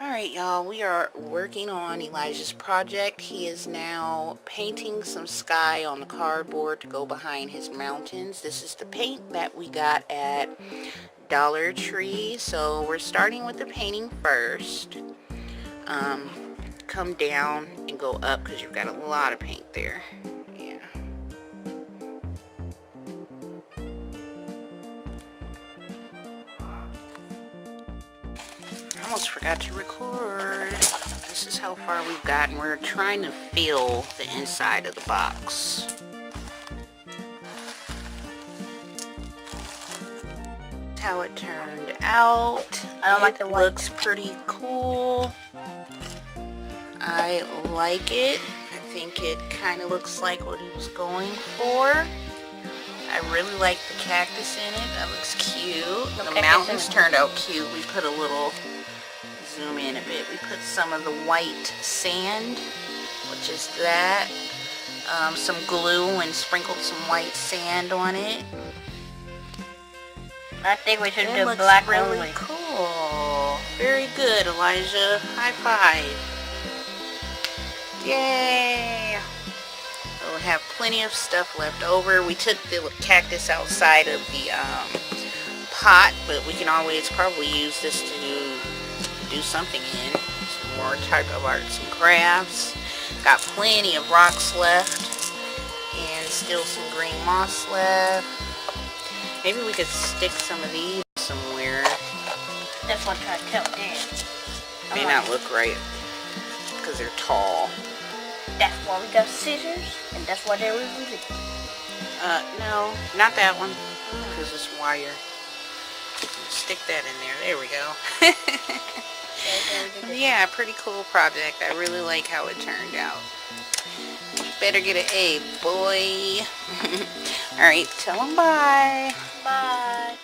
Alright, y'all, we are working on Elijah's project. He is now painting some sky on the cardboard to go behind his mountains. This is the paint that we got at Dollar Tree. So we're starting with the painting first. Come down and go up because you've got a lot of paint there. Yeah. I almost forgot to record. This is how far we've gotten. We're trying to fill the inside of the box. That's how it turned out. I don't like the white. Looks pretty cool. I like it. I think it kind of looks like what he was going for. I really like the cactus in it. That looks cute. The mountains turned out cute. We put a little, zoom in a bit. We put some of the white sand, which is that. Some glue and sprinkled some white sand on it. I think we should do Looks black really only. cool. Very good, Elijah. High five. Yay! We'll have plenty of stuff left over. We took the cactus outside of the pot, but we can always probably use this to do something in. Some more type of arts and crafts. Got plenty of rocks left and still some green moss left. Maybe we could stick some of these somewhere. That's what I tell Dan. May not look right because they're tall. That's why we got scissors, and that's why they're removing. No, not that one, because it's wire. Stick that in there. There we go. Yeah, pretty cool project. I really like how it turned out. You better get an A, boy. Alright, tell them bye. Bye.